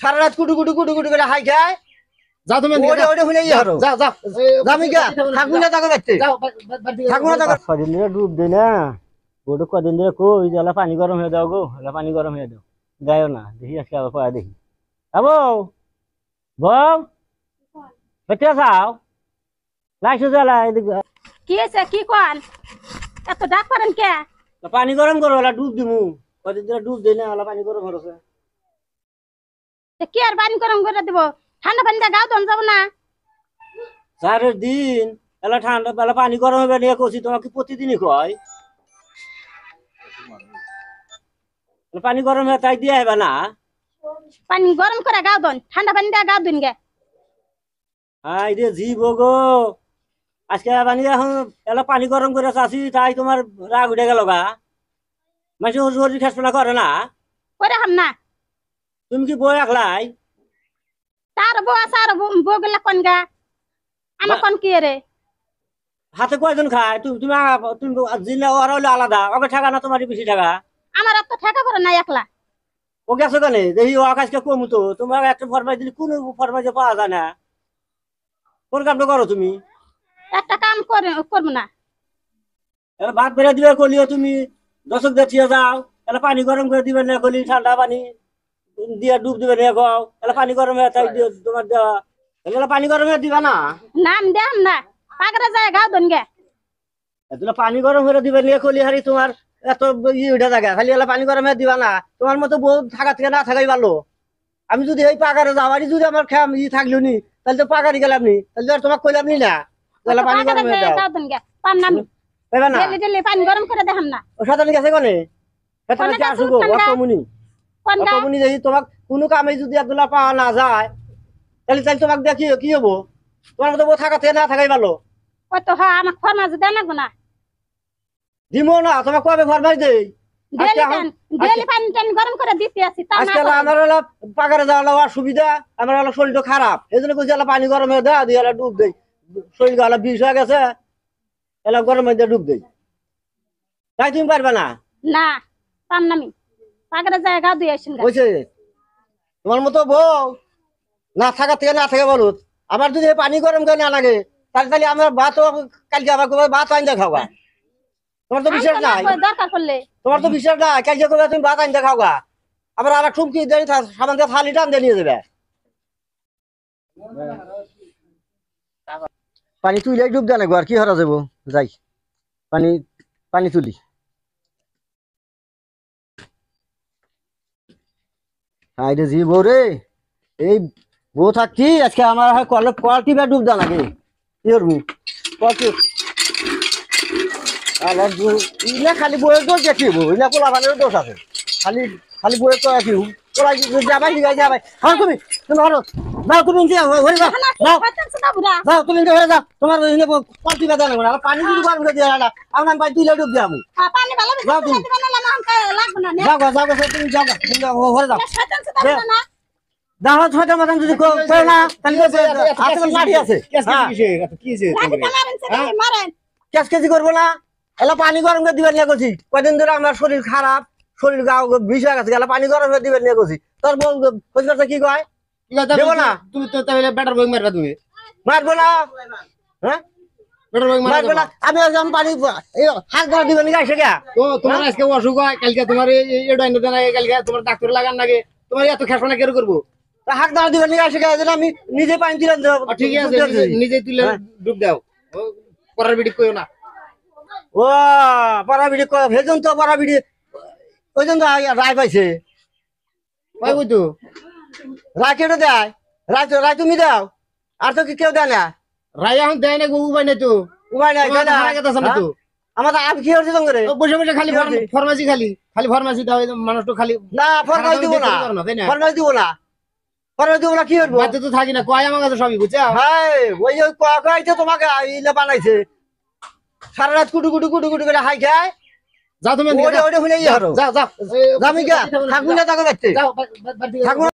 সারা রাত কুটু কুটু কুটু কুটু করে হাই খায়। যাও তুমি ওরে ওরে হুনে ইয়ে হরো। যাও যাও জামি গা থাকুন না তাকে বাচ্চা যাও থাকুন না তাকে। কদিন ধরে ডুব দেয় না বড় কদিন ধরে কই জলা পানি গরম হয়ে দাও গো এলা পানি গরম হয়ে দাও যাইও না দেখি আজকে আবার পড়া দেখি আবো বউ বেটে যাও লাইসো জ্বালা এদিকে কি হয়েছে কি কন এত ডাক করেন কে? পানি গরম করো এলা ডুব দিমু কদিন ধরে ডুব দেয় না এলা পানি গরম হচ্ছে কি আর পানি গরম করে দিব? ঠান্ডা পানি দিয়ে গাও ধন যাব না? চারের দিন এলা ঠান্ডা এলা পানি গরম হবে নিয়ে কইছি তোমাকে প্রতিদিনই কয় পানি গরম হয়ে তাই দিয়ে আইবা না পানি গরম করে গাও ধন, ঠান্ডা পানি দিয়ে গাও দিন গে। হাই রে জীব গো আজকে পানি এখন এলা পানি গরম করে চাষি তাই তোমার রাগ উঠে গেল গা মাসে শরীর খেসপনা করে না করে হাম না তুমি কি বই একলাই তার বউ আছে আর বউ গেলা কোন গা আমার কোন কি রে? হাতে কয়জন খায় তুমি তুমি তুমি জিলে ওরা হলো আলাদা ওকে ঠেকা না তোমারই বেশি ঠেকা আমার আর তো ঠেকা পড়ে না একলা। ও গেছো কেন দেখি ও আকাশকে কমু তো তোমার একটা ফরমাইশ দিলে কোন ফরমাইশে পাওয়া যায় না কোন কামটা করো তুমি একটা কাম করে করবো না। এলা ভাত বেড়ে দিবে কলিও তুমি দশক দেখিয়ে যাও এলা পানি গরম করে দিবে না কলি ঠান্ডা পানি দিয়ে ডুব দিবে না গাও এলা পানি গরম হয়ে তাই তোমার দেওয়া এলা পানি গরম হয়ে দিবা না নাম দেম না পাগরা যায় গাও ধন গে। এতলা পানি গরম করে দিবে নিয়ে কলি হারি তোমার এত উঠে জায়গা খালি এলা পানি গরম হয়ে দিবা না তোমার মতো বউ থাকা থেকে না থাকাই ভালো। আমি যদি এই পাগারে যাওয়ারই যদি আমার খেয়াম থাকলো নি তাহলে তো পাগারি গেলাম নি তাহলে তো তোমাকে কইলাম নি না এলা পানি গরম হয়ে দাও গাও ধন গে পাম না আমি পাইবা না ডেলি ডেলি পানি গরম করে দেখাম না। ও সাধারণ গেছে কোনে সেটা কি আসুগো অকমুনি কোন গা অকমুনি দেখি তোমাক কোনো কামে যদি আব্দুল্লাহ পাওয়া না যায় তাহলে তাহলে তোমাকে দেখি কি হবো তোমার মতো বউ থাকা থেকে না থাকাই ভালো। ও তো হ্যাঁ আমার ফরমাস দেন না দিমো না তোমাকে কবে ফরমাইশ দেই ডেলি পানি টানি গরম করে দিতে আসি তা না আজকে আমার হলো পাগারে যাওয়া অসুবিধা আমার হলো শরীরটা খারাপ এই জন্য কইছি এলা পানি গরম হয়ে দেয় দিয়ে এলা ডুব দেই শরীর গালা বিষ হয়ে গেছে এলা গরম হয়ে ডুব দেই তাই তুমি পারবে না না পাম না আমি পাগরা যায় গাও দিয়ে আসেন গা। বুঝছে তোমার মতো বউ না থাকা থেকে না থাকে বলো আমার যদি এই পানি গরম করে না লাগে তাহলে তাহলে আমার ভাত কালকে আবার কবে ভাত আইন খাওয়া তোমার তো বিশ্বাস নাই দরকার পড়লে তোমার তো বিশ্বাস নাই কালকে কবে তুমি ভাত আইন খাওয়া আবার আর ঠুমকি দিয়ে সাবান দিয়ে থালি টান দিয়ে নিয়ে যাবে পানি তুলে ডুব দেয় না গো আর কি হারা যাবো যাই পানি পানি তুলি আইরে জি বউ রে এই বউ থাকছি আজকে আমার কোয়ালিটি বা ডুব দেওয়া লাগে কি করবো খালি বইয়ের দোষ দেখিব ইনা পোলা বানের দোষ আছে খালি খালি বইয়ের তো দেখিব পোলাই যাবাই শিখাই যাবাই হ্যাঁ তুমি তুমি হলো যাও তুমি হয়ে যাও যাও তুমি হয়ে যাও তোমার কোয়ালিটি বা দেওয়া লাগে পানি যদি গরম করে দিয়ে আমার পাই তুই ডুব দিয়ে আমি পানি ভালো যাও তুমি লাগবে না যাও তুমি যাও তুমি হয়ে যাও না দাও ছয়টা মতন যদি করে না তাহলে হাতে লাঠি আছে মারেন ক্যাশ কেজি করবো না এলা পানি গরম করে দিবেন নিয়ে করছি কয়দিন ধরে আমার শরীর খারাপ শরীর গাও বিষ হয়ে গেছে এলা পানি গরম করে দিবেন নিয়ে করছি তোর বউ খোঁজ কি কয় দেবো না তুমি তো তাহলে ব্যাটার বই মারবা তুমি মারবো না হ্যাঁ ব্যাটার বই মারবো না আমি একদম পানি হাত ধরা দিবেন গাইছে গা ও তোমার আজকে অসুখ হয় কালকে তোমার এটা এনে দেন কালকে তোমার ডাক্তার লাগান লাগে তোমার এত খেসনা কেন করবো হাত ধরা দিবেন গাইছে গা আমি নিজে পানি দিলাম ঠিক আছে নিজেই তুলে ডুব দাও পরার বিড়ি কইও না ও পাড়া বিড়ি ভেজন তো পাড়া বিড়ি ওই জন্য রায় পাইছে কই কই তো রায় কেটে দেয় রায় তুমি দাও আর তো কি কেউ দেয় না রায় এখন দেয় না গো উপায় নাই তো উপায় নাই দেয় না হারা গেছে না তো আমার আমি কি হচ্ছে তোমার বসে বসে খালি ফরমাসি খালি ফরমাসি দাও মানুষ তো খালি না ফরমাইশ দিব না ফরমাইশ দিব না ফরমাইশ দিব না কি করবো বাড়িতে তো থাকি না কয় আমার কাছে সবই বুঝছো হ্যাঁ ওই ওই কয়াইছে তোমাকে ইলে বানাইছে সারা রাত কুটু কুটু কুটু কুটু করে হাই খায় যাও তুমি ওরে ওরে হুনে ইয়ে হরো যাও যাও আমি গা থাকুন না তাকে বাচ্চা যাও থাকুন